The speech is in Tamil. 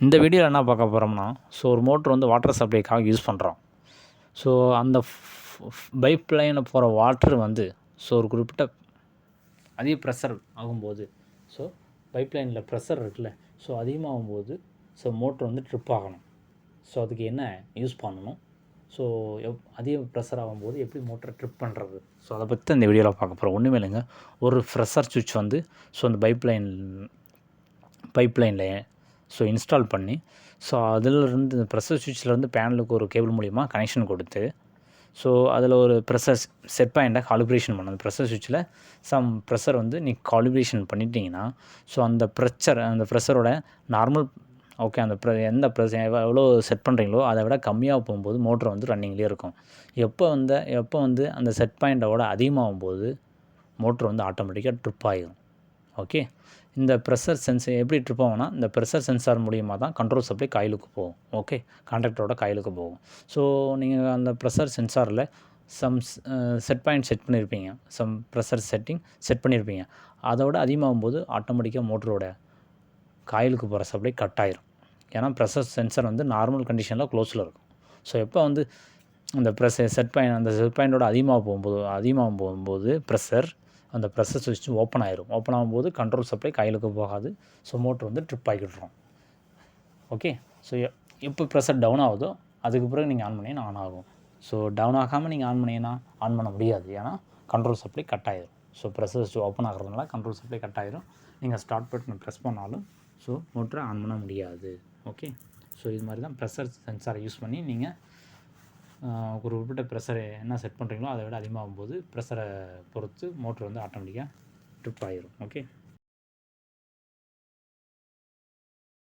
இந்த வீடியோவில் என்ன பார்க்க போகிறோம்னா, ஒரு மோட்ரு வந்து வாட்டர் சப்ளைக்காக யூஸ் பண்ணுறோம். ஸோ அந்த பைப் லைனில் போகிற வாட்ரு வந்து ஒரு குறிப்பிட்ட அதிக ப்ரெஷர் ஆகும்போது, பைப் லைனில் ப்ரெஷர் இருக்குல்ல, அதிகமாகும்போது மோட்ரு வந்து ட்ரிப் ஆகணும். அதுக்கு என்ன யூஸ் பண்ணணும், அதிக ப்ரெஷர் ஆகும்போது எப்படி மோட்டரை ட்ரிப் பண்ணுறது, அதை பற்றி தான் இந்த வீடியோவில் பார்க்க போகிறோம். ஒன்றுமே இல்லைங்க, ஒரு ப்ரெஷர் சுவிட்ச் வந்து அந்த பைப் லைனில் இன்ஸ்டால் பண்ணி அதிலிருந்து இந்த ப்ரெஷர் சுவிட்ச்லேருந்து பேனலுக்கு ஒரு கேபிள் மூலிமா கனெக்ஷன் கொடுத்து அதில் ஒரு ப்ரெஷர் செட் பாயிண்ட்டை காலிப்ரேஷன் பண்ணணும். அந்த ப்ரெஷர் சுவிட்சில் ப்ரெஷர் வந்து காலிப்ரேஷன் பண்ணிட்டீங்கன்னா அந்த ப்ரெஷரோட நார்மல் அந்த எந்த ப்ரெஷர் எவ்வளோ செட் பண்ணுறீங்களோ அதை விட கம்மியாக போகும்போது மோட்ரு வந்து ரன்னிங்லேயே இருக்கும். எப்போ வந்து அந்த செட் பாயிண்ட்டோட அதிகமாகும்போது மோட்ரு வந்து ஆட்டோமேட்டிக்காக ட்ரிப் ஆகிடும். ஓகே, இந்த ப்ரெஷர் எப்படி ட்ரிப் ஆகும்னா, இந்த ப்ரெஷர் சென்சார் மூலிமா தான் கண்ட்ரோல் சப்ளை காயிலுக்கு போகும். ஓகே, கான்டாக்டரோட காயிலுக்கு போகும். நீங்கள் அந்த ப்ரெஷர் சென்சாரில் செட் பாயிண்ட் செட் பண்ணியிருப்பீங்க, ப்ரெஷர் செட் பண்ணியிருப்பீங்க. அதோட அதிகமாகும்போது ஆட்டோமேட்டிக்காக மோட்டரோட காயிலுக்கு போகிற சப்ளை கட் ஆயிரும். ஏன்னா ப்ரெஷர் சென்சார் வந்து நார்மல் கண்டிஷனில் க்ளோஸில் இருக்கும். எப்போ வந்து அந்த செட் பாயிண்டோட அதிகமாகும் போகும்போது அந்த ப்ரெஷர் சுவிட்ச் ஓப்பன் ஆயிரும். ஓப்பன் ஆகும்போது கண்ட்ரோல் சப்ளை காயிலுக்கு போகாது. மோட்ரு வந்து ட்ரிப் ஆகிட்டுரும். ஓகே, எப்போ ப்ரெஷர் டவுன் ஆகுதோ அதுக்கு பிறகு நீங்கள் ஆன் பண்ணிங்கன்னா ஆன் ஆகும். டவுன் ஆகாமல் நீங்கள் ஆன் பண்ணிங்கன்னா ஆன் பண்ண முடியாது. ஏன்னா கண்ட்ரோல் சப்ளை கட் ஆயிரும். ப்ரெஷர் சுவிட்ச் ஓப்பன் ஆகிறதுனால கண்ட்ரோல் சப்ளை கட் ஆயிரும். நீங்கள் ஸ்டார்ட் பட்டன் ப்ரெஸ் பண்ணாலும் மோட்டரை ஆன் பண்ண முடியாது. ஓகே, இது மாதிரி தான் ப்ரெஷர் சென்சாரை யூஸ் பண்ணி நீங்கள் ஒரு குறிப்பிட்ட ப்ரெஷரை என்ன செட் பண்ணுறீங்களோ அதை விட அதிகமாகும்போது ப்ரெஷரை பொறுத்து மோட்ரு வந்து ஆட்டோமேட்டிக்காக ட்ரிப் ஆகிரும். ஓகே.